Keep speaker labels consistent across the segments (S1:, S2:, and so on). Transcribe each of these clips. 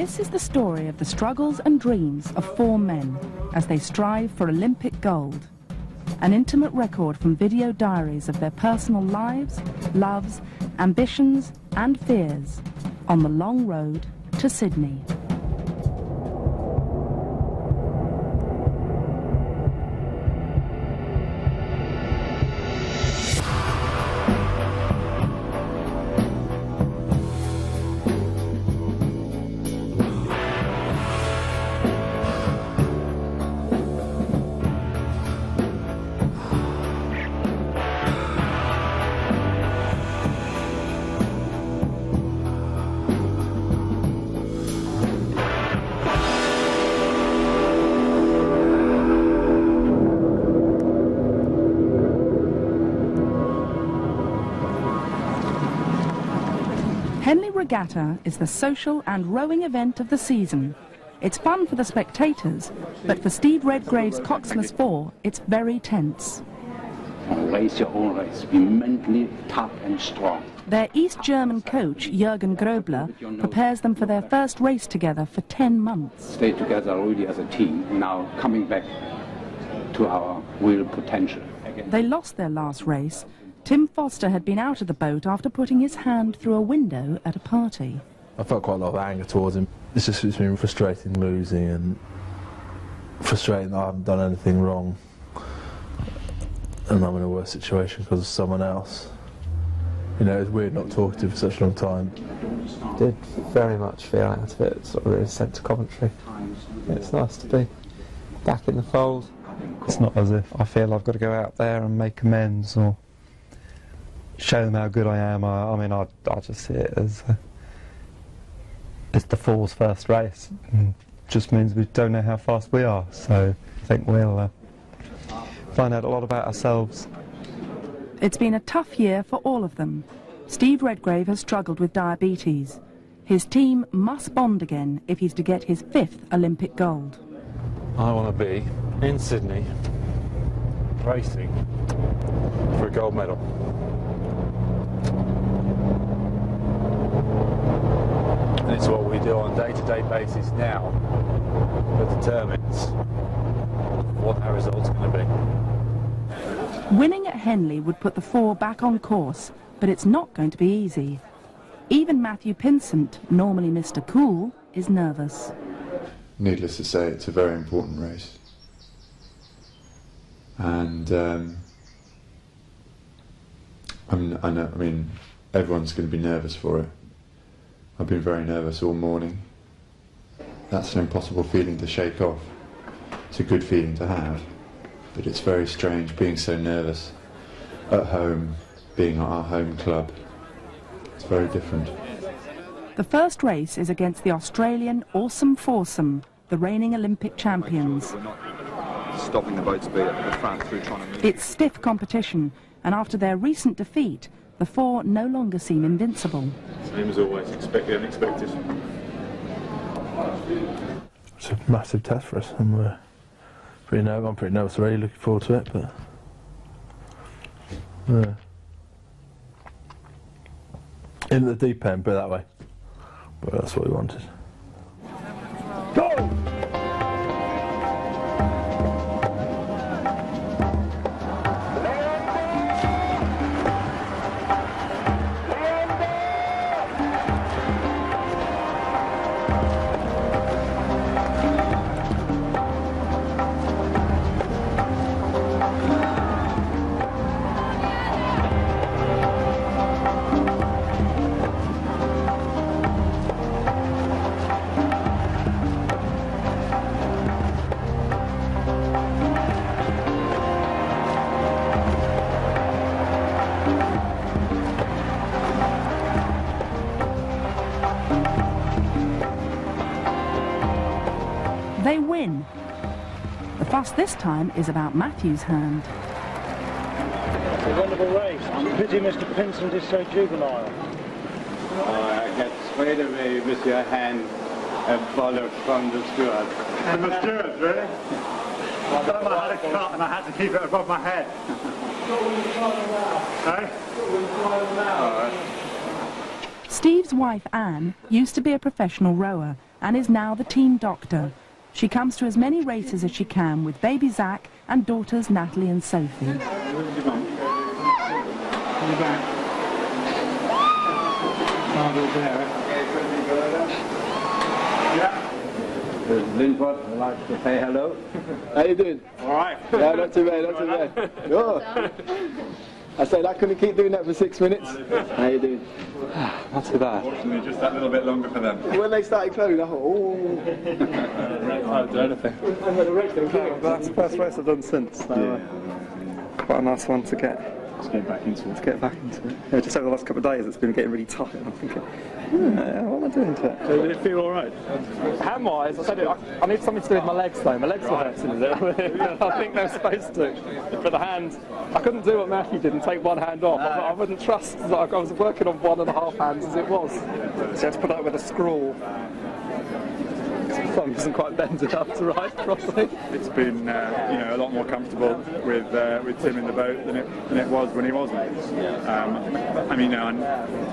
S1: This is the story of the struggles and dreams of 4 men as they strive for Olympic gold. An intimate record from video diaries of their personal lives, loves, ambitions and fears on the long road to Sydney. Regatta is the social and rowing event of the season. It's fun for the spectators, but for Steve Redgrave's coxless 4, it's very tense.
S2: Race your own race, be mentally tough and strong.
S1: Their East German coach, Jurgen Grobler, prepares them for their first race together for 10 months.
S2: Stay together really as a team, now coming back to our real potential.
S1: They lost their last race. Tim Foster had been out of the boat after putting his hand through a window at a party.
S3: I felt quite a lot of anger towards him. It's been frustrating losing and frustrating that I haven't done anything wrong and I'm in a worse situation because of someone else. You know, it's weird not talking to him for such a long time.
S4: I did very much feel out of it, sort of really sent to Coventry. It's nice to be back in the fold. It's not as if I feel I've got to go out there and make amends or show them how good I am. I mean, I just see it as it's the 4's first race. It just means we don't know how fast we are, so I think we'll find out a lot about ourselves.
S1: It's been a tough year for all of them. Steve Redgrave has struggled with diabetes. His team must bond again if he's to get his 5th Olympic gold.
S3: I want to be in Sydney racing for a gold medal. And it's what we do on a day-to-day basis now that determines what our result's going to be.
S1: Winning at Henley would put the 4 back on course, but it's not going to be easy. Even Matthew Pinsent, normally Mr. Cool, is nervous.
S5: Needless to say, it's a very important race. And I mean, everyone's going to be nervous for it. I've been very nervous all morning. That's an impossible feeling to shake off. It's a good feeling to have, but it's very strange being so nervous at home, being at our home club. It's very different.
S1: The first race is against the Australian Awesome Foursome, the reigning Olympic champions.
S6: We're not stopping the boat speed at the front through trying to move.
S1: It's stiff competition, and after their recent defeat, the 4 no longer seem invincible.
S7: Same as always, expect the unexpected.
S3: It's a massive test for us, and I'm pretty nervous already, looking forward to it, but in the deep end, put it that way. But that's what we wanted. Go!
S1: They win. The fuss this time is about Matthew's hand.
S8: It's a wonderful race. Pity Mr. Pinsent is so juvenile.
S9: I get straight away with your hand a bollock from the steward.
S8: From the steward, really? I thought I had a cut and I had to keep it above my head. Hey?
S1: Steve's wife Anne used to be a professional rower and is now the team doctor. She comes to as many races as she can with baby Zach and daughters Natalie and Sophie.
S9: Linford, I'd like to say hello.
S10: How you doing?
S7: All right.
S10: Yeah, not too bad, not too bad. Oh. I said I couldn't keep doing that for 6 minutes. How you doing?
S4: Not too bad.
S7: Fortunately, just that little bit longer for them.
S10: When they started closing, I thought, oh.
S7: Can't do anything.
S4: That's the first race I've done since. So, quite a nice one to get.
S7: Let's get back into it.
S4: To get back into it. Yeah, just over the last couple of days, it's been getting really tight. And I'm thinking, what am I doing to it?
S7: Did it feel all right?
S4: Hand-wise, I said I need something to do with my legs though. My legs were hurting a bit. I think they're supposed to. But the hand, I couldn't do what Matthew did and take one hand off. I wouldn't trust that I was working on 1.5 hands as it was. So I had to put that with a scrawl. My thumb isn't quite bent enough to ride properly.
S7: It's been, you know, a lot more comfortable with Tim in the boat than it was when he wasn't. I mean, and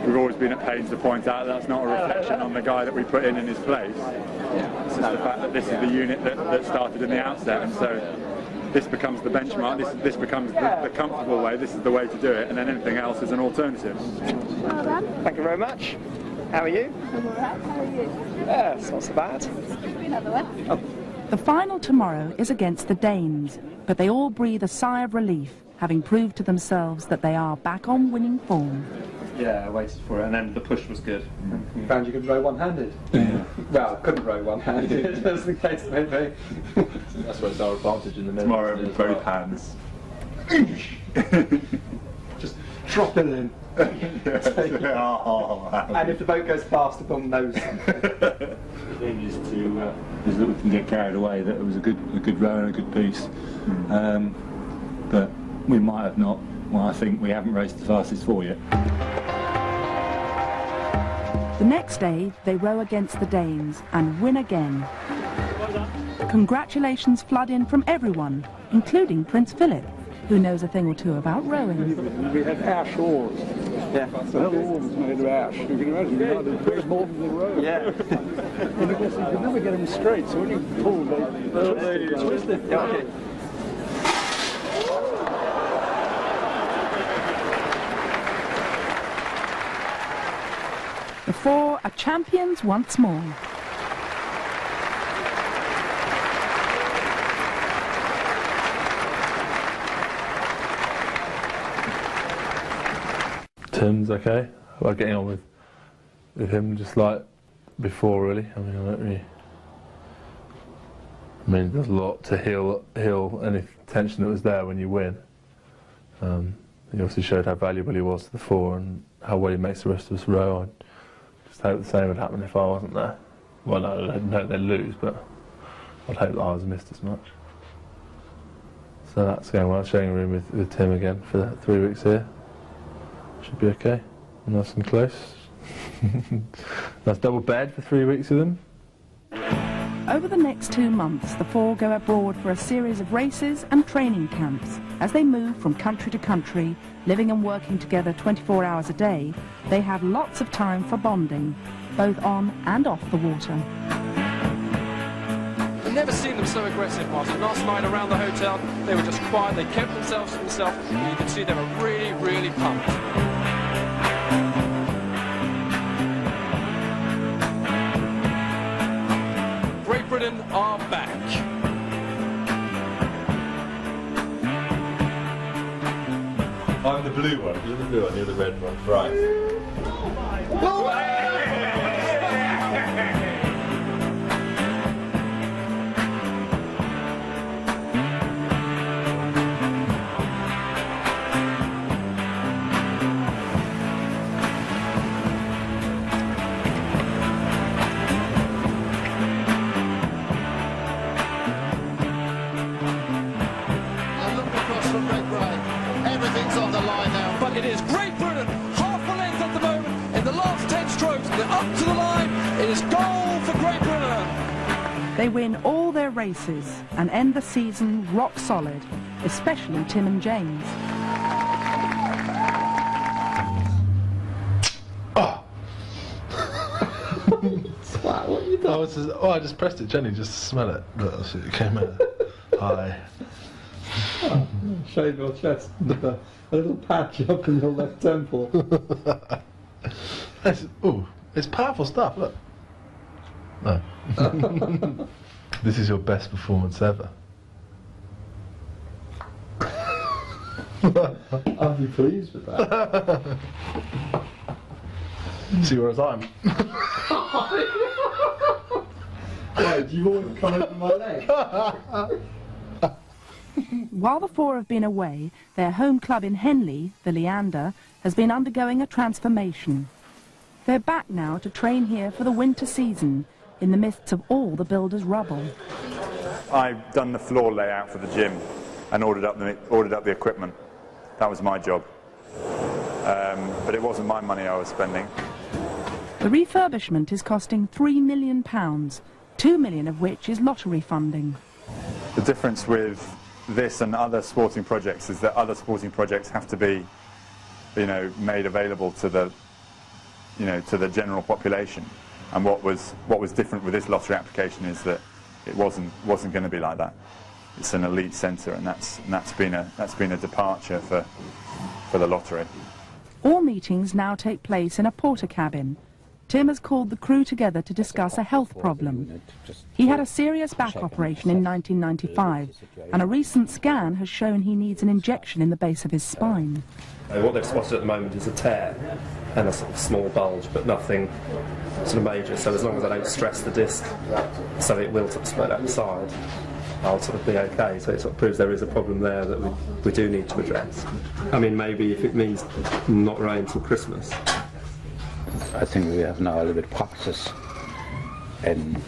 S7: we've always been at pains to point out that's not a reflection on the guy that we put in his place. It's just the fact that this is the unit that started in the outset, and so this becomes the benchmark. This becomes the comfortable way. This is the way to do it, and then anything else is an alternative.
S11: Well done.
S4: Thank you very much. How are you?
S11: I'm alright. How are you?
S4: Yeah, it's not so bad.
S11: Another one.
S4: Oh.
S1: The final tomorrow is against the Danes, but they all breathe a sigh of relief, having proved to themselves that they are back on winning form.
S4: Yeah, I waited for it, and then the push was good.
S10: You found you could row one-handed?
S4: Yeah.
S10: Well, couldn't row one-handed. That's the case, maybe.
S4: That's where it's our advantage in the middle.
S7: Tomorrow with both hands.
S10: Just drop it in.
S7: And
S10: if the boat goes fast, upon nose.
S3: The thing is that we can get carried away. That it was a good row and a good piece, but we might have not. Well, I think we haven't raced the fastest four yet.
S1: The next day, they row against the Danes and win again. Congratulations flood in from everyone, including Prince Philip, who knows a thing or two about rowing.
S8: We had ash oars.
S10: Yeah.
S8: The whole oar was made of ash. You can imagine how they push more than they row.
S10: Yeah.
S8: And of course, you could never get them straight, so when you pull, they twist it.
S10: Yeah, okay.
S1: The four are champions once more.
S12: Tim's okay. Well, getting on with him just like before, really. I mean, there's a lot to heal any tension that was there when you win. He obviously showed how valuable he was to the four and how well he makes the rest of us row. I just hope the same would happen if I wasn't there. Well, no, I don't hope they'd lose, but I'd hope that I was missed as much. So that's going well. Sharing a room with Tim again for the 3 weeks here. Should be okay. Nice and close. Nice double bed for 3 weeks with them.
S1: Over the next 2 months, the four go abroad for a series of races and training camps. As they move from country to country, living and working together 24 hours a day, they have lots of time for bonding, both on and off the water.
S13: I've never seen them so aggressive, Martin. Last night around the hotel, they were just quiet, they kept themselves to themselves, and you could see they were really, really pumped. Great Britain are back.
S3: I'm the blue one. You're the blue one. You're the red one. Right.
S13: Everything's on the line now. But it is Great Britain, half a length at the moment. In the last 10 strokes, they're up to the line. It is goal for Great Britain.
S1: They win all their races and end the season rock solid, especially Tim and James.
S10: Swat, what you done?
S12: I just pressed it gently just to smell it. That's it came out. Hi.
S4: Shave your chest with a little patch up in your left temple.
S12: It's powerful stuff, look. No. This is your best performance ever.
S4: I'll be pleased with that.
S12: See, whereas I'm.
S4: Why, do you want to come over my leg?
S1: While the four have been away, their home club in Henley, the Leander, has been undergoing a transformation. They're back now to train here for the winter season, in the midst of all the builder's rubble.
S7: I've done the floor layout for the gym and ordered up the equipment. That was my job. But it wasn't my money I was spending.
S1: The refurbishment is costing £3 million, 2 million of which is lottery funding.
S7: The difference with this and other sporting projects is that other sporting projects have to be, made available to the, to the general population. And what was different with this lottery application is that it wasn't going to be like that. It's an elite centre, and that's been a departure for the lottery.
S1: All meetings now take place in a porter cabin. Tim has called the crew together to discuss a health problem. He had a serious back operation in 1995, and a recent scan has shown he needs an injection in the base of his spine.
S14: What they've spotted at the moment is a tear and a sort of small bulge, but nothing sort of major. So as long as I don't stress the disc, so it will sort of spread out the side, I'll sort of be okay. So it sort of proves there is a problem there that we do need to address. I mean, maybe if it means not rain till Christmas.
S2: I think we have now a little bit practice in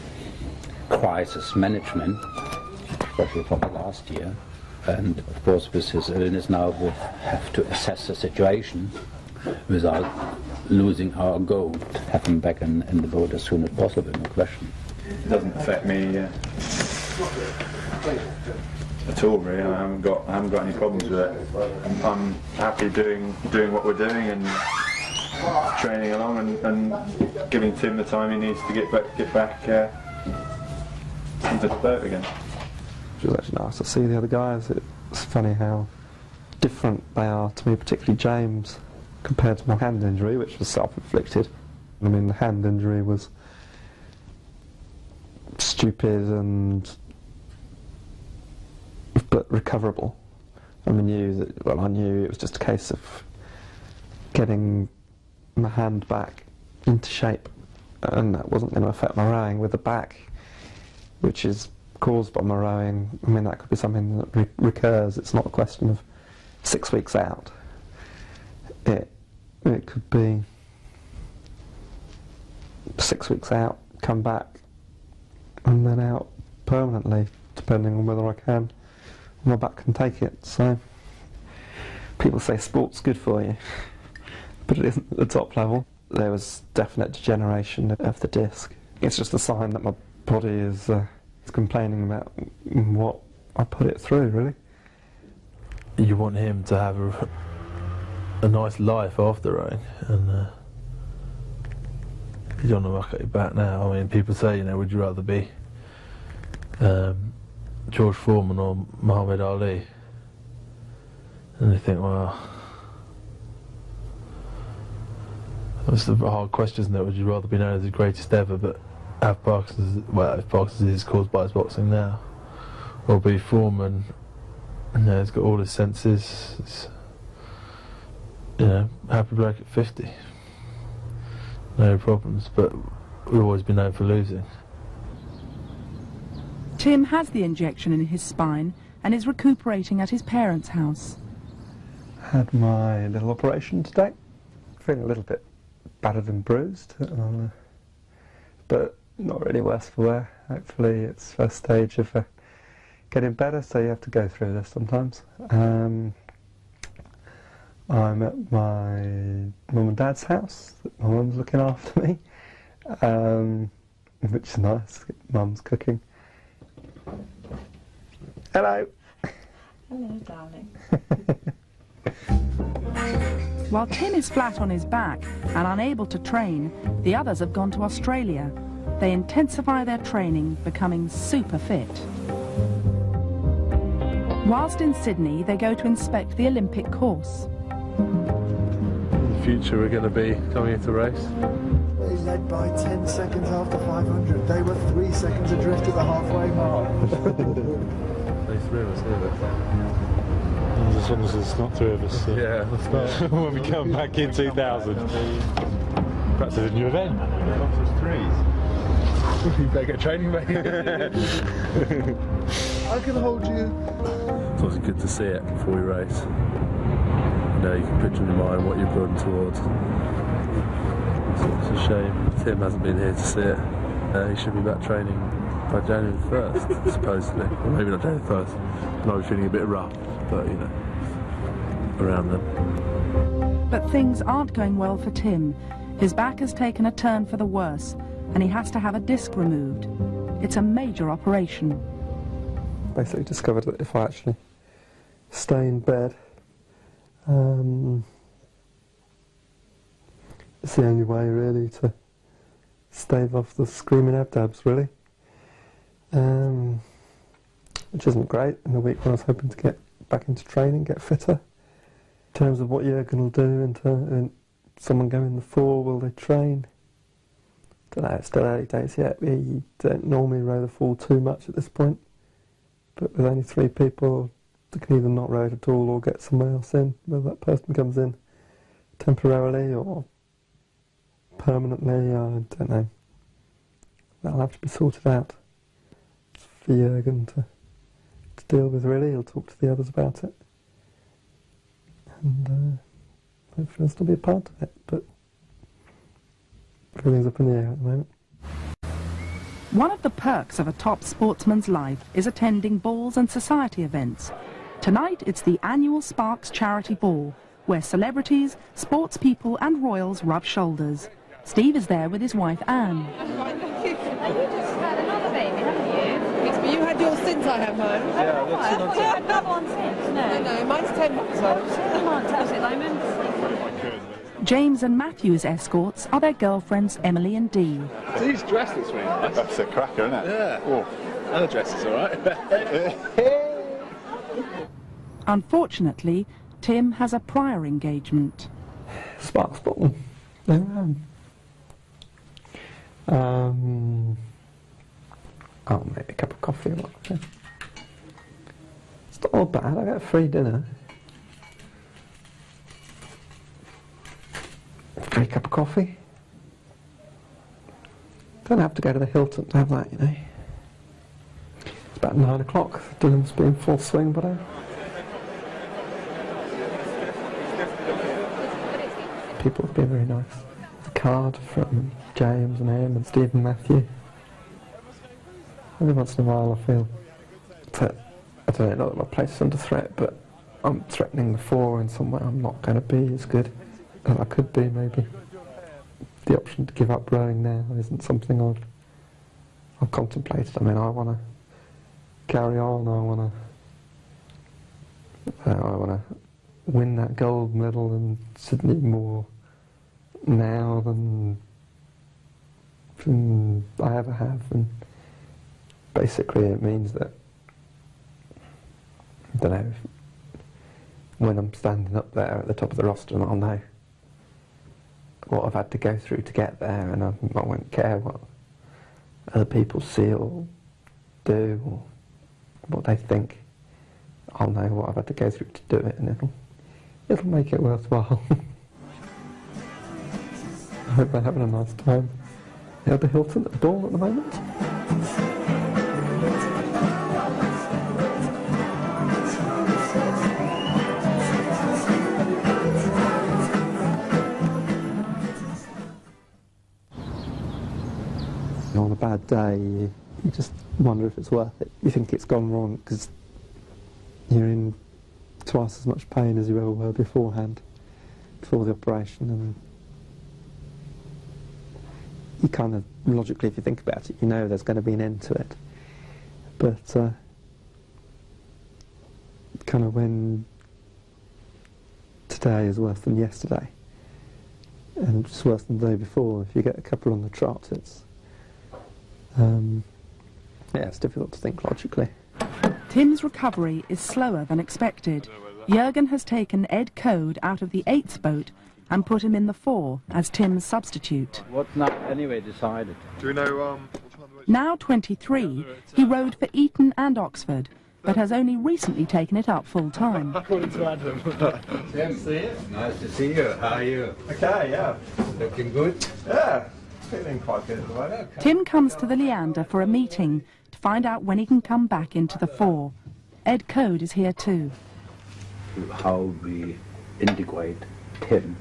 S2: crisis management, especially from the last year. And of course, with his illness now, we have to assess the situation without losing our goal. Have him back in the boat as soon as possible, no question.
S7: It doesn't affect me at all, really. I haven't got any problems with it. I'm happy doing what we're doing and training along and giving Tim the time he needs to get back into the boat again.
S4: It was actually nice to see the other guys. It's funny how different they are to me, particularly James, compared to my hand injury, which was self-inflicted. I mean, the hand injury was stupid but recoverable. I knew it was just a case of getting my hand back into shape, and that wasn't going to affect my rowing. With the back, which is caused by my rowing, I mean, that could be something that recurs. It's not a question of 6 weeks out. It could be 6 weeks out, come back, and then out permanently, depending on whether I can. My back can take it. So people say sport's good for you, but it isn't at the top level. There was definite degeneration of the disc. It's just a sign that my body is complaining about what I put it through, really.
S12: You want him to have a nice life after rowing, and you don't want to muck at your back now. I mean, people say, would you rather be George Foreman or Muhammad Ali? And they think, well, that's a hard question, isn't it? Would you rather be known as the greatest ever, but have Parkinson's, if Parkinson's is caused by his boxing now, or be Foreman, he's got all his senses, happy bloke at 50, no problems, but we've always been known for losing.
S1: Tim has the injection in his spine and is recuperating at his parents' house.
S4: Had my little operation today. Feeling a little bit battered and bruised, but not really worse for wear. Hopefully it's first stage of getting better, so you have to go through this sometimes. I'm at my mum and dad's house. My mum's looking after me, which is nice. Mum's cooking. Hello.
S11: Hello, darling.
S1: While Tim is flat on his back and unable to train, the others have gone to Australia. they intensify their training, becoming super fit. Whilst in Sydney, they go to inspect the Olympic course.
S12: In the future, we're going to be coming into race.
S15: They led by 10 seconds after 500. They were 3 seconds adrift at the halfway mark.
S12: There's 3 of us here.
S16: As long as there's not 3 of us.
S12: Yeah, that's not.
S16: When we come back in 2000. Perhaps there's a new event.
S12: Lots of 3s. You better get training, mate.
S15: I can hold you.
S12: It's always good to see it before we race. You know, you can picture in your mind what you're building towards. It's a shame Tim hasn't been here to see it. He should be back training by January the 1st, supposedly. Or maybe not January the 1st. He might be feeling a bit rough, but you know, around then.
S1: But things aren't going well for Tim. His back has taken a turn for the worse, and he has to have a disc removed. It's a major operation.
S4: Basically discovered that if I actually stay in bed, it's the only way really to stave off the screaming abdabs, really. Which isn't great in the week when I was hoping to get back into training, get fitter. In terms of what Jurgen will do, and someone going the 4, will they train? Don't know, it's still early days yet. You don't normally row the 4 too much at this point. But with only 3 people, they can either not row it at all or get someone else in, whether that person comes in temporarily or permanently, I don't know. That'll have to be sorted out. It's for Jurgen to deal with, really. He'll talk to the others about it. And hopefully I'll still be a part of it, but everything's up in the air at the moment.
S1: One of the perks of a top sportsman's life is attending balls and society events. Tonight it's the annual Sparks Charity Ball, where celebrities, sports people and royals rub shoulders. Steve is there with his wife Anne.
S11: And you just had another baby, haven't you? Yes, but you had yours since I had mine.
S12: Yeah, that's
S11: I thought you had another one since, no? No, mine's 10 months old. 10 months, how's it, Layman?
S1: James and Matthew's escorts are their girlfriends Emily and Dee.
S3: He's dressed this really nice.
S5: That's a cracker, isn't it?
S3: Yeah.
S5: Oh.
S3: And the dress is alright.
S1: Unfortunately, Tim has a prior engagement.
S4: Sparks ball. Oh, maybe a cup of coffee or what. It's not all bad, I get a free dinner. Free cup of coffee. Don't have to go to the Hilton to have that, you know. It's about 9 o'clock. Dinner's been in full swing, but people have been very nice. A card from James and Em and Steve and Matthew. Every once in a while I feel that, I don't know, not that my place is under threat, but I'm threatening the 4 in some way. I'm not going to be as good as I could be, maybe. The option to give up rowing now isn't something I've contemplated. I mean, I want to carry on. I want to win that gold medal in Sydney more now than I ever have, and basically it means that, I don't know, when I'm standing up there at the top of the roster, I'll know what I've had to go through to get there, and I won't care what other people see or do or what they think. I'll know what I've had to go through to do it, and it'll make it worthwhile. I hope they're having a nice time. At the Hilton at the ball at the moment. On a bad day, you just wonder if it's worth it. You think it's gone wrong because you're in twice as much pain as you ever were beforehand, before the operation, and you kind of, logically, if you think about it, you know there's going to be an end to it. But kind of when today is worse than yesterday, and it's worse than the day before, if you get a couple on the trot, Yeah, it's difficult to think logically.
S1: Tim's recovery is slower than expected. Jurgen has taken Ed Coode out of the 8th boat and put him in the 4 as Tim's substitute.
S2: What's now anyway decided?
S5: Do we know,
S1: Now 23, he rowed for Eton and Oxford, but has only recently taken it up full time.
S8: According to Adam.
S2: Tim,
S8: See you.
S2: nice to see you. How are you?
S8: Okay, yeah.
S2: Looking good?
S8: Yeah. Feeling quite good at the moment.
S1: Tim comes to the Leander for a meeting to find out when he can come back into the 4. Ed Coode is here too.
S2: How we integrate Tim,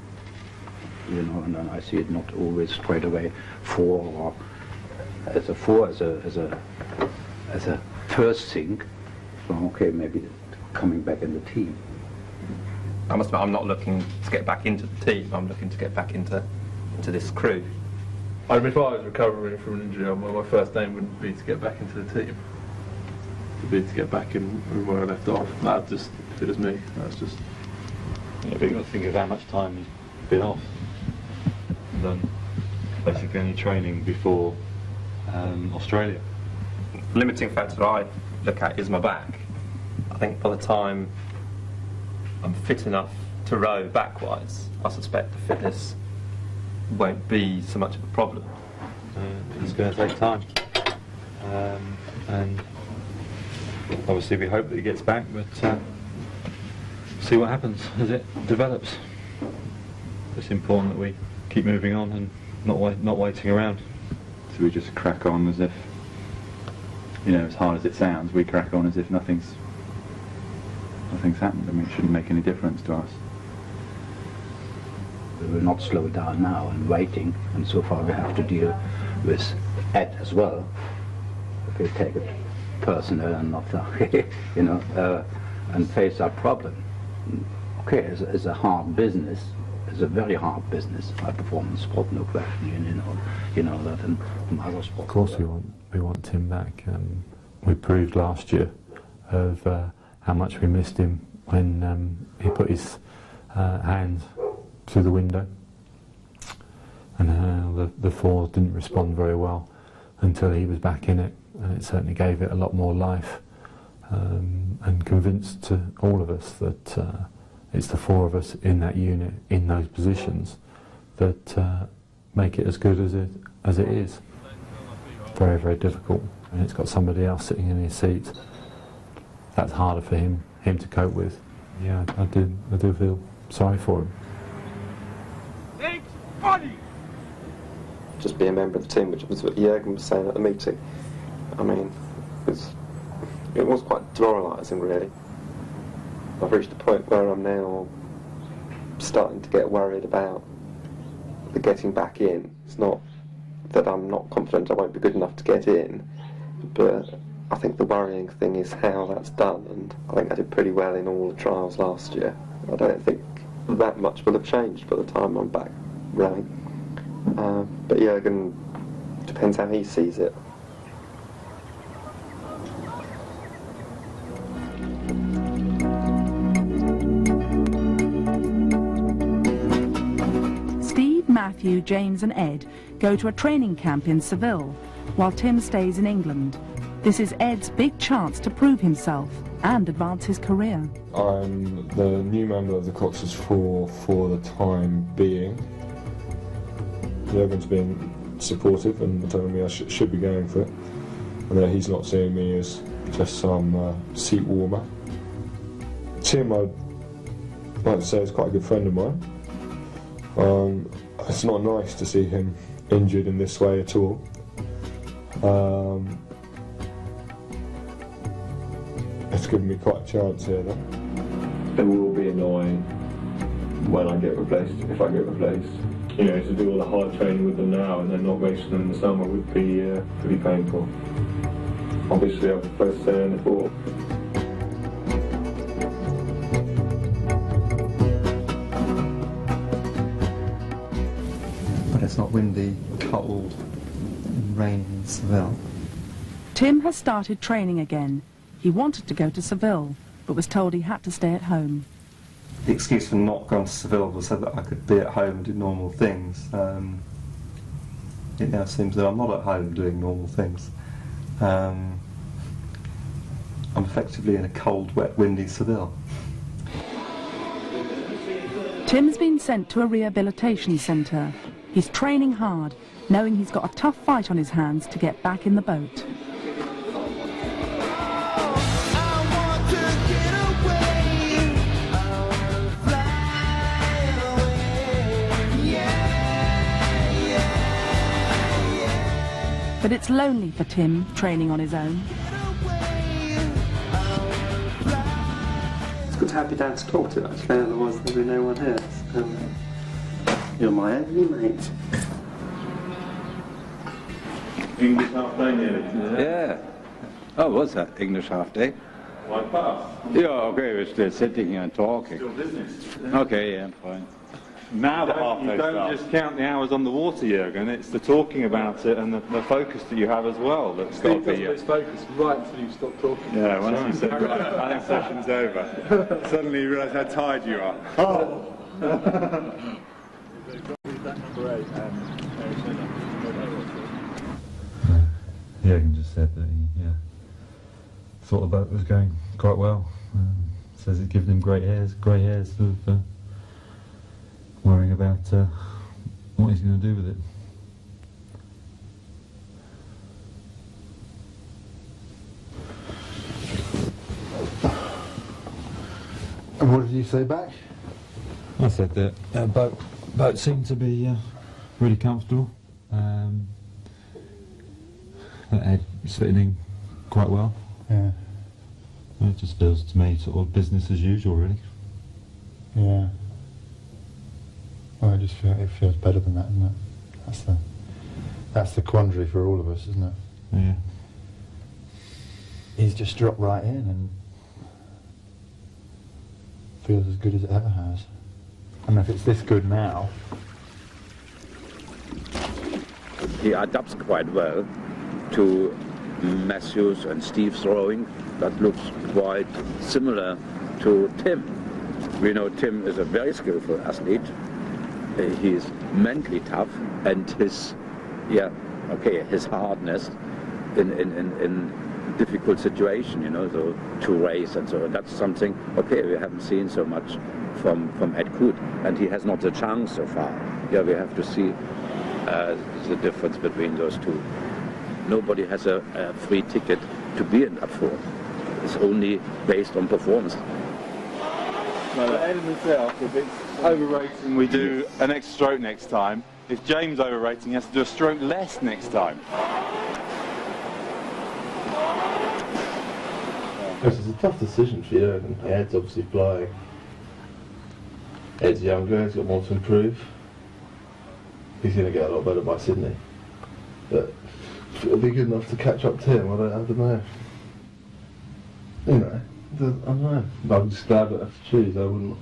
S2: you know, and I see it not always straight away 4 or as a 4 as a first thing. So okay, maybe coming back in the team.
S14: I must admit, I'm not looking to get back into the team. I'm looking to get back into this crew.
S12: I mean, if I was recovering from an injury, my first aim wouldn't be to get back into the team. It'd be to get back in where I left off. That just, if it was me, that's just...
S16: Yeah, but you've got to think of how much time he's been off. Done basically any training before Australia.
S14: The limiting factor I look at is my back. I think by the time I'm fit enough to row backwise, I suspect the fitness won't be so much of a problem.
S16: It's going to take time. And obviously we hope that he gets back, but see what happens as it develops. It's important that we keep moving on and not waiting around.
S5: So we just crack on as if, you know, as hard as it sounds, we crack on as if nothing's happened. I mean, it shouldn't make any difference to us.
S2: We will not slow down now and waiting, and so far we have to deal with Ed as well. If we take it personal and not, you know, and face our problem. Okay, it's a hard business. It's a very hard business. High performance sport, no question. You know that, and other sports.
S12: Of course, we want Tim back. We proved last year of how much we missed him when he put his hands through the window, and the 4 didn't respond very well until he was back in it, and it certainly gave it a lot more life, and convinced to all of us that it's the 4 of us in that unit, in those positions, that make it as good as it is. Very, very difficult, and it's got somebody else sitting in his seat. That's harder for him to cope with. Yeah, I do feel sorry for him.
S4: Just be a member of the team, which was what Jurgen was saying at the meeting. I mean, it was quite demoralising, really. I've reached a point where I'm now starting to get worried about the getting back in. It's not that I'm not confident I won't be good enough to get in, but I think the worrying thing is how that's done, and I think I did pretty well in all the trials last year. I don't think that much will have changed by the time I'm back rowing. But Jurgen, depends how he sees it.
S1: Steve, Matthew, James and Ed go to a training camp in Seville, while Tim stays in England. This is Ed's big chance to prove himself and advance his career.
S17: I'm the new member of the coxless for the time being. Jurgen's been supportive and telling me I should be going for it, and that he's not seeing me as just some seat warmer. Tim, I'd like to say, is quite a good friend of mine. It's not nice to see him injured in this way at all. It's given me quite a chance here, though.
S18: It will be annoying when I get replaced, if I get replaced. You know, to do all the hard training with them now and then not racing them in the summer would be pretty painful. Obviously, I prefer to stay in the 4.
S4: But it's not windy, cold, and rain in Seville.
S1: Tim has started training again. He wanted to go to Seville, but was told he had to stay at home.
S4: The excuse for not going to Seville was so that I could be at home and do normal things. It now seems that I'm not at home doing normal things. I'm effectively in a cold, wet, windy Seville.
S1: Tim's been sent to a rehabilitation centre. He's training hard, knowing he's got a tough fight on his hands to get back in the boat. But it's lonely for Tim, training on his own.
S4: It's good to have you down to talk to, actually, otherwise there'll be no one here. You're my only mate.
S16: English half day nearly.
S2: Yeah. Oh, what's that? English half day?
S16: Why pass?
S2: Yeah, okay, we're still sitting here and talking.
S16: Still business.
S2: Okay, yeah, fine.
S16: Now you don't just count the hours on the water, Jurgen, it's the talking about it and the focus that you have as well that's got to be...
S12: Steve focus right until you stop talking.
S16: Yeah, once you said, right, I think session's over. Suddenly you realise how tired you are. Oh!
S17: Jurgen just said that he thought the boat was going quite well. Says it's given him grey hairs of worrying about what he's going to do with it.
S15: And what did you say back?
S17: I said that boat seemed to be really comfortable. That Ed was fitting in quite well.
S15: Yeah.
S17: It just feels to me sort of business as usual, really.
S15: Yeah. Well, it feels better than that, isn't it? That's the quandary for all of us, isn't it?
S17: Yeah.
S15: He's just dropped right in and feels as good as it ever has. And if it's this good now...
S2: He adapts quite well to Matthew's and Steve's rowing. That looks quite similar to Tim. We know Tim is a very skillful athlete. He's mentally tough, and his hardness in difficult situation, so to race and so on. That's something we haven't seen so much from Ed Coode, and he has not the chance so far. Yeah, we have to see the difference between those two. Nobody has a free ticket to be in that four. It's only based on performance.
S3: No, Ed and myself, if it's overrating, we do an extra stroke next time. If James overrating, he has to do a stroke less next time.
S19: This is a tough decision for Jurgen. Ed's obviously flying. Ed's younger, he's got more to improve. He's going to get a lot better by Sydney. But if it'll be good enough to catch up to him, I don't know. I don't know. I'm just glad I don't have to choose. I wouldn't.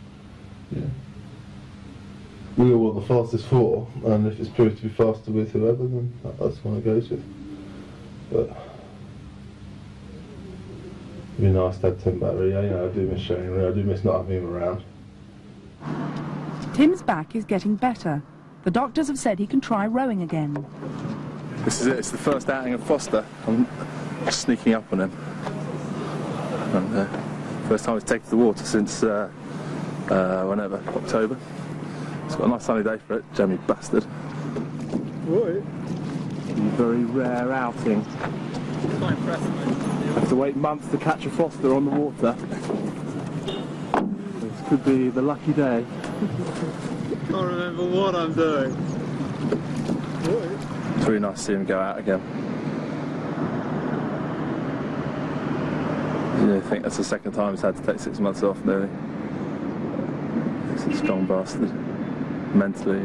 S19: Yeah. We all want the fastest four, and if it's proved to be faster with whoever, then that's what it goes with. But it'd be nice to have Tim back. I do miss showing him. I do miss not having him around.
S1: Tim's back is getting better. The doctors have said he can try rowing again.
S12: This is it. It's the first outing of Foster. I'm sneaking up on him. And first time he's taken to the water since whenever, October. It's got a nice sunny day for it, jammy bastard.
S15: Right.
S12: Very rare outing.
S11: Quite impressive.
S12: Have to wait months to catch a Foster on the water. This could be the lucky day.
S11: Can't remember what I'm doing.
S12: It's really nice to see him go out again. I think that's the second time he's had to take 6 months off nearly. He's a strong bastard. Mentally,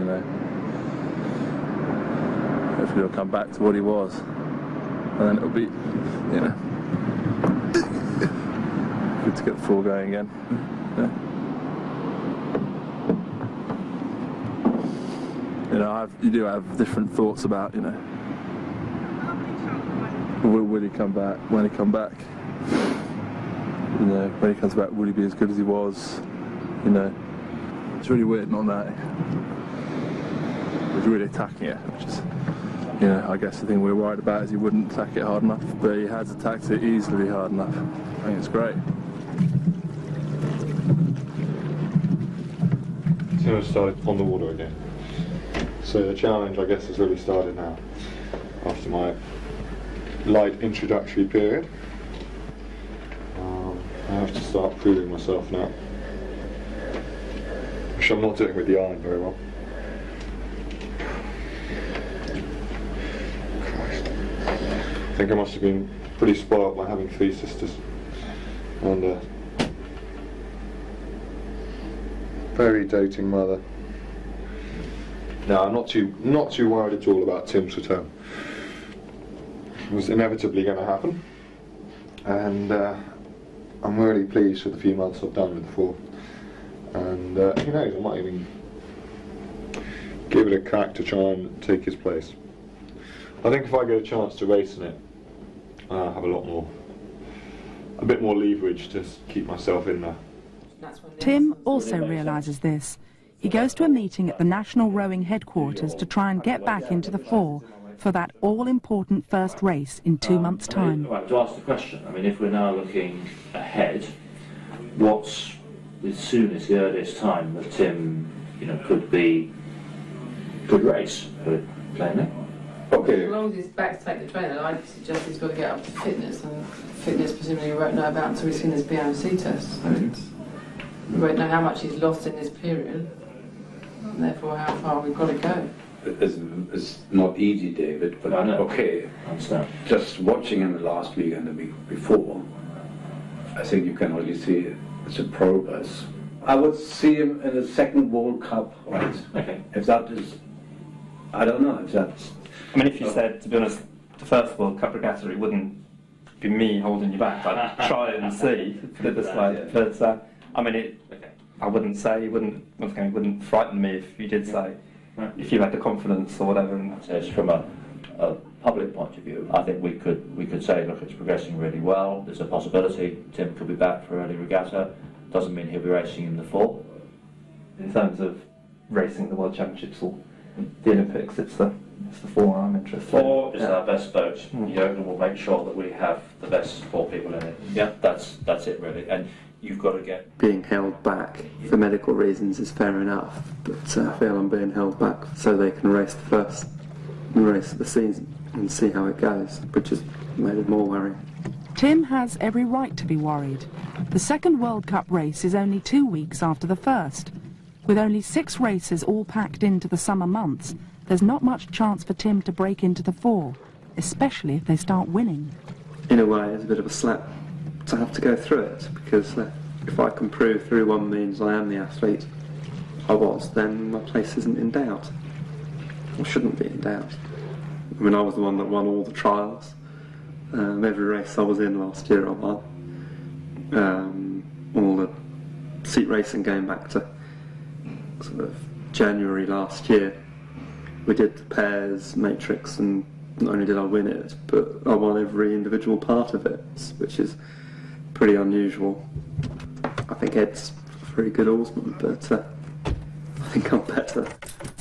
S12: Hopefully he'll come back to what he was. And then it'll be, good to get the four going again. You do have different thoughts about, will he come back? When he come back? When he comes back, will he be as good as he was? It's really weird not knowing. He's really attacking it, which is, Yeah, I guess the thing we're worried about is he wouldn't attack it hard enough, but he has attacked it easily hard enough. I think it's great.
S17: So I started on the water again. So the challenge, I guess, has really started now. After my light introductory period, I have to start proving myself now. Which I'm not doing with the iron very well. I think I must have been pretty spoiled by having 3 sisters and a very doting mother. No, I'm not too worried at all about Tim's return. It was inevitably going to happen, and I'm really pleased with the few months I've done with the 4. And who knows, I might even give it a crack to try and take his place. I think if I get a chance to race in it, I'll have a bit more leverage to keep myself in there.
S1: Tim also realises this. He goes to a meeting at the National Rowing Headquarters to try and get back into the 4 for that all-important first race in 2 months' time.
S20: Right, to ask the question, I mean, if we're now looking ahead, what's the soonest, the earliest time that Tim, could race, put it plainly?
S11: Okay. As long as he's back to take the trainer, I'd suggest he's got to get up to fitness, and fitness presumably we won't know about until we've seen his BMC test. So we won't know how much he's lost in this period, and therefore how far we've got to go.
S2: It's not easy, David, but okay.
S20: I understand.
S2: Just watching him the last week and the week before, I think you can already see it's a progress. I would see him in the 2nd World Cup, right?
S20: Okay.
S2: If that is, I don't know if that's...
S14: I mean, if you said, to be honest, the first World Cup regatta, it wouldn't be me holding you back. I'd try and see, put it this way. But, I mean, I wouldn't say, it wouldn't frighten me if you did say, if you had the confidence or whatever. And
S20: Says from a public point of view, I think we could say, look, it's progressing really well. There's a possibility Tim could be back for early regatta. Doesn't mean he'll be racing in the 4.
S14: In terms of racing the World Championships or the Olympics, it's the 4 I'm interested in.
S20: 4 is our best boat. Jurgen will make sure that we have the best 4 people in it. Yeah, that's it really. And you've got to get...
S4: Being held back for medical reasons is fair enough, but I feel I'm being held back so they can race the first race of the season and see how it goes, which has made it more worrying.
S1: Tim has every right to be worried. The 2nd World Cup race is only 2 weeks after the 1st. With only 6 races all packed into the summer months, there's not much chance for Tim to break into the 4, especially if they start winning.
S4: In a way, it's a bit of a slap to have to go through it, because if I can prove through one means I am the athlete I was, then my place isn't in doubt, or shouldn't be in doubt. I mean, I was the one that won all the trials. Every race I was in last year I won. All the seat racing going back to sort of January last year. We did the pairs, matrix, and not only did I win it, but I won every individual part of it, which is pretty unusual. I think Ed's a very good oarsman, but I think I'm better.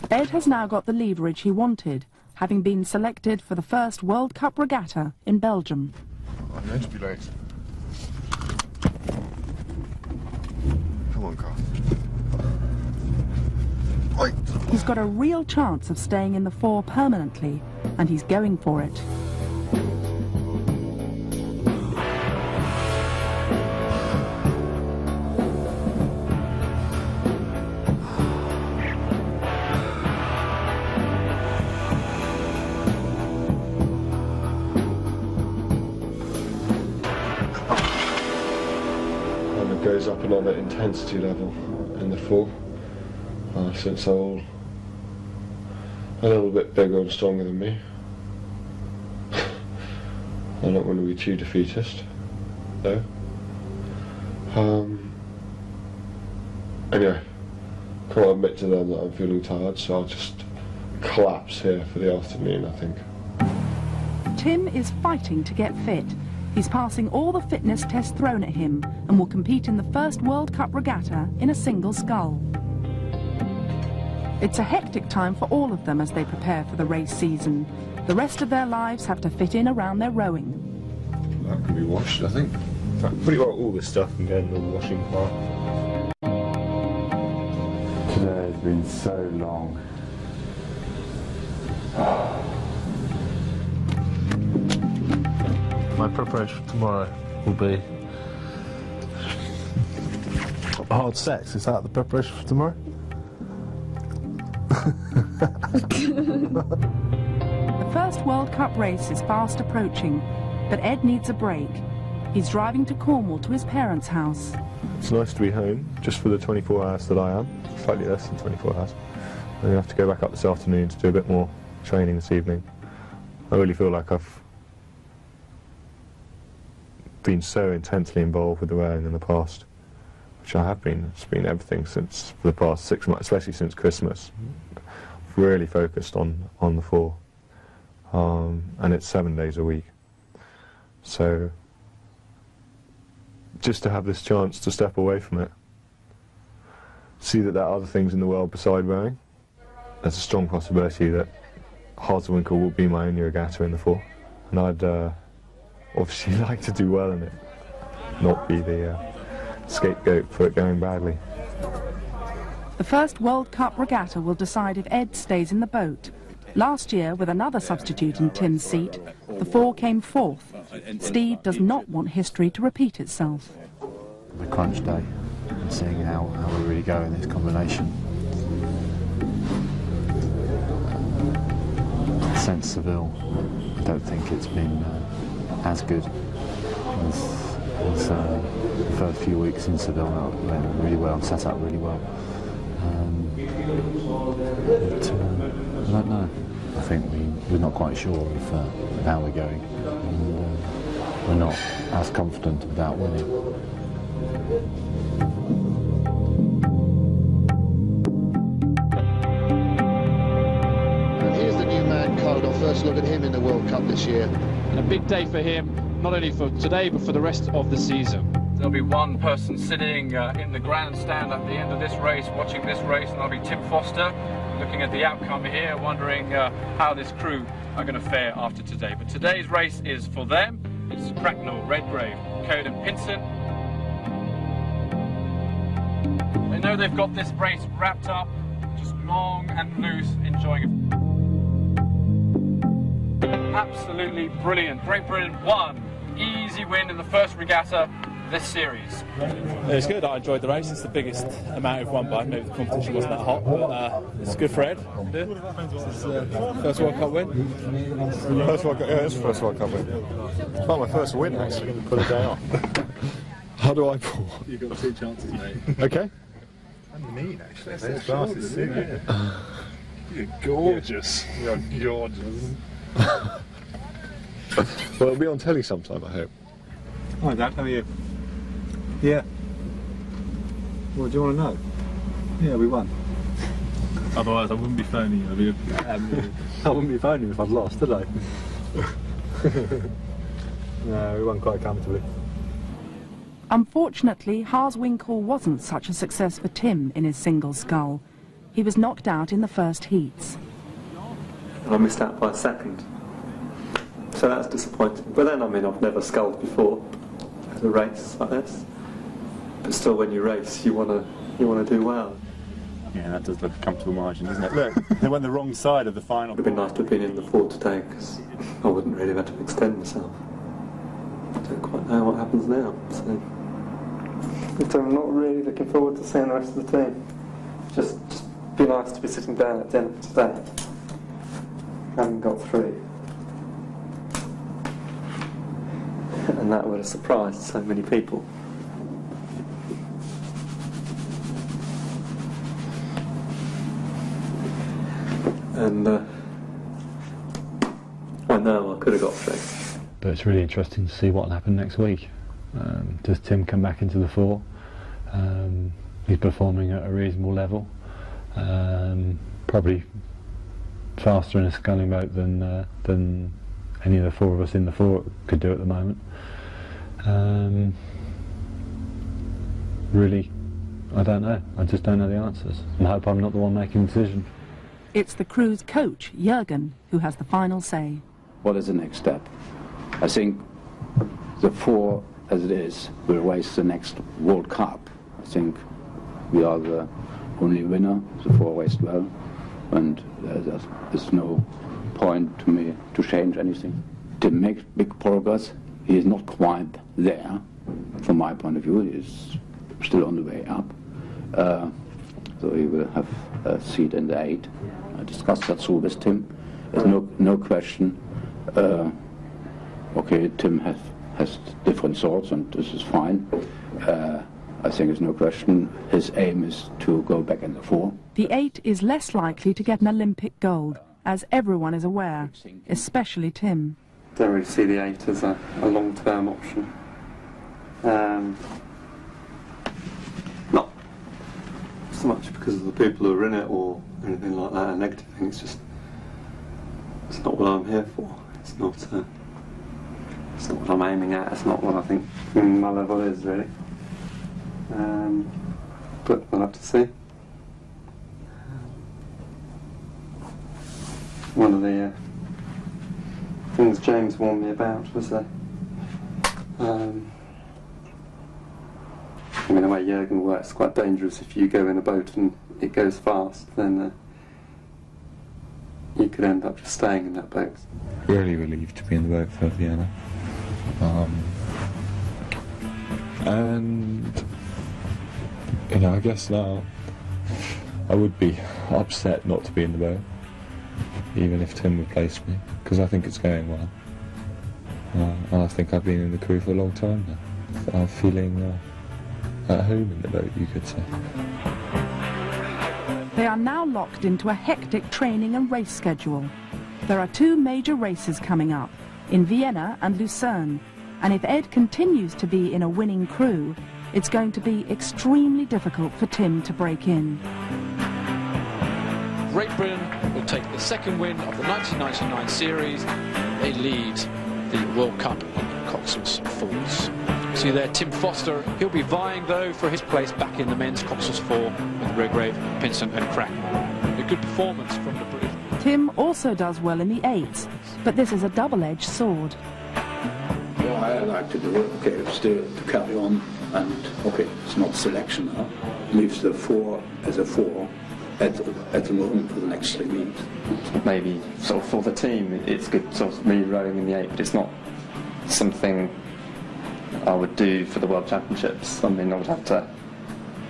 S1: Ed has now got the leverage he wanted, having been selected for the first World Cup regatta in Belgium.
S17: I'm going to be late. Come on, Carl.
S1: He's got a real chance of staying in the 4 permanently, and he's going for it.
S17: And it goes up another intensity level in the 4. Since they're all a little bit bigger and stronger than me. I'm not going to be too defeatist, though. Anyway, can't admit to them that I'm feeling tired, so I'll just collapse here for the afternoon, I think.
S1: Tim is fighting to get fit. He's passing all the fitness tests thrown at him and will compete in the first World Cup regatta in a single scull. It's a hectic time for all of them as they prepare for the race season. The rest of their lives have to fit in around their rowing.
S17: That can be washed, I think. In fact, pretty well all this stuff can go in the washing part.
S5: Today has been so long.
S12: My preparation for tomorrow will be hard sex. Is that the preparation for tomorrow?
S1: The first World Cup race is fast approaching, but Ed needs a break. He's driving to Cornwall to his parents' house.
S17: It's nice to be home, just for the 24 hours that I am. Slightly less than 24 hours. I'm going to have to go back up this afternoon to do a bit more training this evening. I really feel like I've been so intensely involved with the rowing in the past, which I have been. It's been everything since for the past 6 months, especially since Christmas. I've really focused on the four, and it's 7 days a week. So just to have this chance to step away from it, see that there are other things in the world beside rowing. There's a strong possibility that Hardswinkle will be my only regatta in the four, and I'd obviously like to do well in it, not be the scapegoat for it going badly.
S1: The first World Cup regatta will decide if Ed stays in the boat. Last year, with another substitute in Tim's seat, the four came fourth. Steve does not want history to repeat itself.
S21: The crunch day and seeing how we really go in this combination. Since Seville, I don't think it's been as good as the first few weeks in Seville. It went really well, set up really well. But I don't know. I think we're not quite sure of how we're going, and we're not as confident about winning.
S22: And here's the new man, Coode. Our first look at him in the World Cup this year.
S13: And a big day for him, not only for today, but for the rest of the season.
S6: There'll be one person sitting in the grandstand at the end of this race, watching this race, and that'll be Tim Foster, looking at the outcome here, wondering how this crew are going to fare after today. But today's race is for them. It's Cracknell, Redgrave, Coode and Pinsent. They know they've got this race wrapped up, just long and loose, enjoying it. Absolutely brilliant. Great Britain won. Easy win in the first regatta this series.
S12: It was good. I enjoyed the race. It's the biggest amount we've won by. Maybe the competition wasn't that hot, but it's good for Ed. This is first World Cup win.
S17: First World Cup, yeah, it's the first World Cup win. It's not my first win, actually. Put a day off. How do I pull?
S12: You've got 2 chances, mate.
S17: Okay.
S12: And mean, actually. This glass is sick. You're gorgeous. You're gorgeous.
S17: Well, it'll be on telly sometime, I hope.
S3: Hi, Dad. How are you? Yeah. Well, do you want to know? Yeah, we won.
S12: Otherwise, I wouldn't be phoning you.
S3: I wouldn't be phoning if I'd lost, would I? No, we won quite comfortably.
S1: Unfortunately, Hardswinkle wasn't such a success for Tim in his single scull. He was knocked out in the first heats.
S23: I missed out by a second. So that's disappointing. But then, I mean, I've never sculled before at a race like this. But still, when you race, you want to do well.
S3: Yeah, that does look a comfortable margin, doesn't it? Look, they went the wrong side of the final.
S23: It would have been nice to have been in the four today, because I wouldn't really have had to extend myself. I don't quite know what happens now, so... But I'm not really looking forward to seeing the rest of the team. Just be nice to be sitting down at dinner today. Haven't got through. And that would have surprised so many people. And I know I could have got through.
S24: But it's really interesting to see what will happen next week. Does Tim come back into the four? He's performing at a reasonable level. Probably faster in a sculling boat than any of the four of us in the four could do at the moment. Really, I don't know. I just don't know the answers. I hope I'm not the one making the decision.
S1: It's the crew's coach, Jurgen, who has the final say.
S2: What is the next step? I think the 4, as it is, will race the next World Cup. I think we are the only winner. The 4 raced well, and there's no point to me to change anything. Tim makes big progress. He is not quite there, from my point of view. He is still on the way up. So he will have a seat in the 8. I discussed that through with Tim. There's no question. Okay, Tim has different thoughts, and this is fine. I think there's no question. His aim is to go back in the 4.
S1: The 8 is less likely to get an Olympic gold, as everyone is aware, especially Tim.
S4: Don't really see the 8 as a long-term option. Not so much because of the people who are in it or anything like that, a negative thing. It's just, it's not what I'm here for. It's not what I'm aiming at. It's not what I think my level is, really. But we'll have to see. One of the things James warned me about was that, I mean, the way Jurgen works is quite dangerous. If you go in a boat and it goes fast, then you could end up just staying in that boat.
S5: Really relieved to be in the boat for Vienna. And, you know, I guess now I would be upset not to be in the boat, even if Tim replaced me, because I think it's going well. And I think I've been in the crew for a long time now. I'm feeling at home in the boat, you could say.
S1: They are now locked into a hectic training and race schedule. There are 2 major races coming up, in Vienna and Lucerne, and if Ed continues to be in a winning crew, it's going to be extremely difficult for Tim to break in.
S13: Great Britain will take the 2nd win of the 1999 series. They lead the World Cup on coxless falls. See there, Tim Foster. He'll be vying, though, for his place back in the men's coxless 4 with Redgrave, Pinsent and Cracknell. A good performance from the British.
S1: Tim also does well in the 8s, but this is a double-edged sword.
S2: Well, I like to do it, okay, still to carry on, and okay, it's not selection now. Leaves the 4 as a 4 at the moment for the next 3 weeks.
S4: Maybe sort of for the team, it's good sort of me rowing in the 8, but it's not something I would do for the World Championships. I mean, I would have to,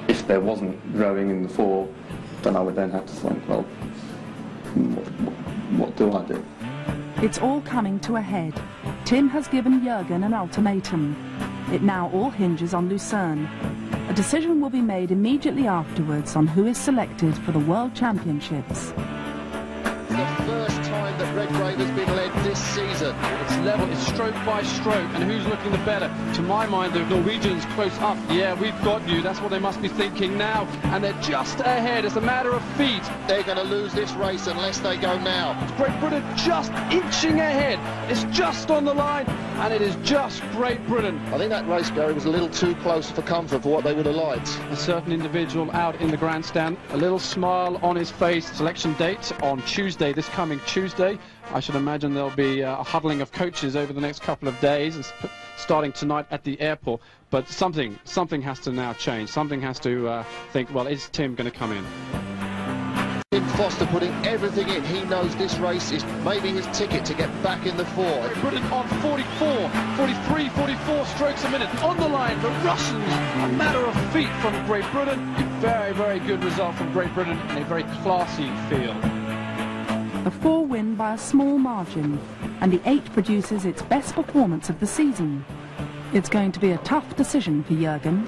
S4: if there wasn't rowing in the 4, then I would then have to think, well, what do I do?
S1: It's all coming to a head. Tim has given Jurgen an ultimatum. It now all hinges on Lucerne. A decision will be made immediately afterwards on who is selected for the World Championships.
S22: The first time that Redgrave has been led this season.
S13: It's level, it's stroke by stroke, and who's looking the better? To my mind, the Norwegians close up. Yeah, we've got you. That's what they must be thinking now. And they're just ahead. It's a matter of feet.
S22: They're going to lose this race unless they go now.
S13: Great Britain just inching ahead. It's just on the line, and it is just Great Britain.
S22: I think that race, Gary, was a little too close for comfort for what they would have liked.
S13: A certain individual out in the grandstand, a little smile on his face. Selection date on Tuesday, this coming Tuesday. I should imagine there'll be a huddling of coaches over the next couple of days, starting tonight at the airport. But something has to now change. Something has to think, well, is Tim going to come in?
S22: Tim Foster putting everything in. He knows this race is maybe his ticket to get back in the 4.
S13: Great Britain on 44, 43, 44 strokes a minute. On the line, the Russians, a matter of feet from Great Britain. A very, very good result from Great Britain in a very classy field.
S1: The 4 win by a small margin, and the 8 produces its best performance of the season. It's going to be a tough decision for Jurgen.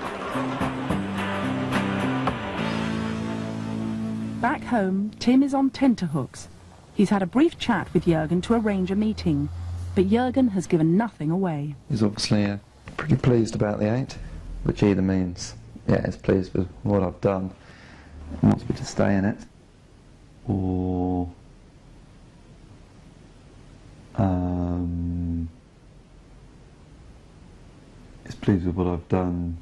S1: Back home, Tim is on tenterhooks. He's had a brief chat with Jurgen to arrange a meeting, but Jurgen has given nothing away.
S4: He's obviously pretty pleased about the 8, which either means, yeah, he's pleased with what I've done and wants me to stay in it, or is pleased with what I've done,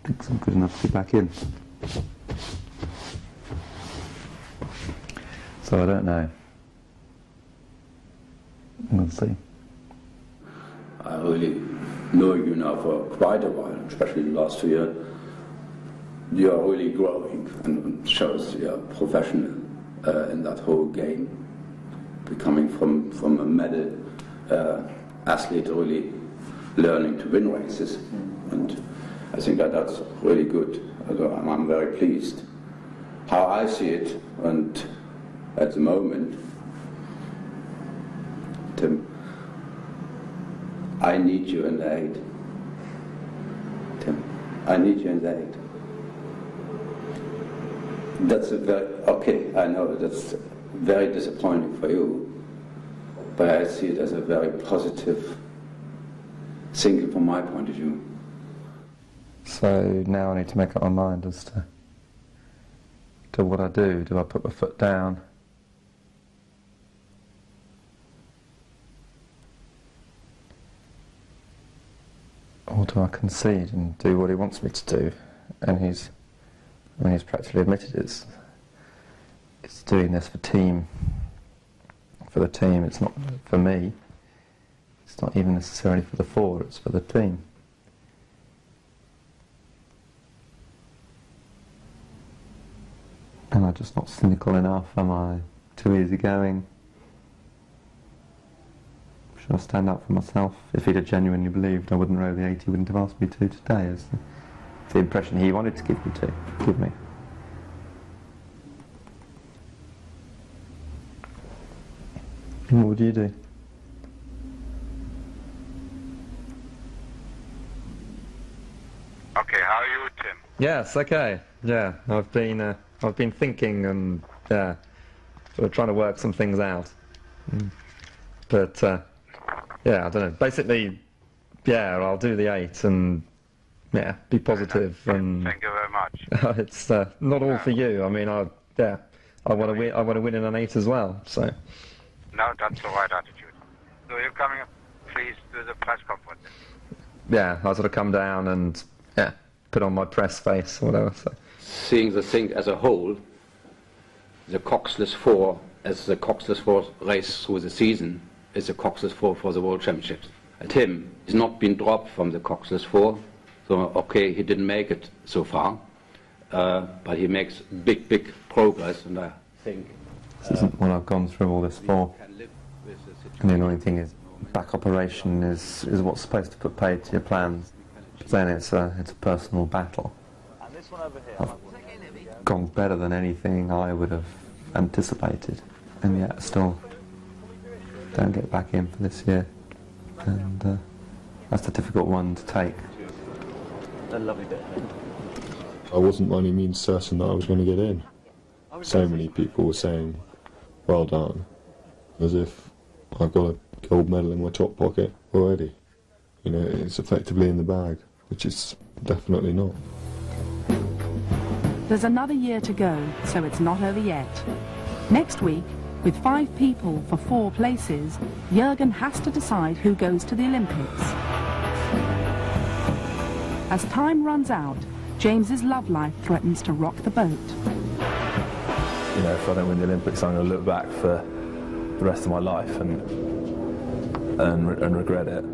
S4: thinks I'm good enough to get back in. So I don't know. We'll see.
S2: I really know you now for quite a while, especially the last 2 years. You are really growing and shows you are professional in that whole game, becoming from a medal athlete really learning to win races. And I think that's really good. I'm very pleased. How I see it, and at the moment, Tim, I need you in the 8. Tim, I need you in the 8. That's a very, okay, I know that's very disappointing for you, but I see it as a very positive thing from my point of view.
S4: So now I need to make up my mind as to what I do. Do I put my foot down? Or do I concede and do what he wants me to do? And he's practically admitted it's doing this for the team. It's not for me. It's not even necessarily for the 4, it's for the team. Am I just not cynical enough? Am I too easygoing? Should I stand up for myself? If he'd have genuinely believed I wouldn't row the 8, he wouldn't have asked me to today. Is the impression he wanted to give me. And what would you do?
S7: Okay, how are you, Tim?
S4: Yes, okay. Yeah, I've been thinking and sort of trying to work some things out. But yeah, I don't know. Basically, yeah, I'll do the 8 and be positive. And
S7: thank you very much.
S4: It's not all for you. I mean, I want to win. I want to win in an 8 as well. So.
S7: No, that's the right attitude. So you're coming up, please do the press conference.
S4: Yeah, I sort of come down and put on my press face or whatever. So.
S2: Seeing the thing as a whole, the coxless 4 as the coxless 4 race through the season is the coxless 4 for the World Championships. Tim has not been dropped from the coxless 4, so okay, he didn't make it so far, but he makes big progress, and I think
S4: this isn't what I've gone through all this for. And the annoying thing is, back operation is what's supposed to put paid to your plans. But then it's a personal battle. I've gone better than anything I would have anticipated, and yet still don't get back in for this year. And that's a difficult one to take.
S8: A lovely bit.
S17: I wasn't by any means certain that I was going to get in. So many people were saying, well done, as if I've got a gold medal in my top pocket already. You know, it's effectively in the bag, which is definitely not.
S1: There's another year to go, so it's not over yet. Next week, with 5 people for 4 places, Jurgen has to decide who goes to the Olympics. As time runs out, James's love life threatens to rock the boat.
S12: You know, if I don't win the Olympics, I'm going to look back for the rest of my life and regret it.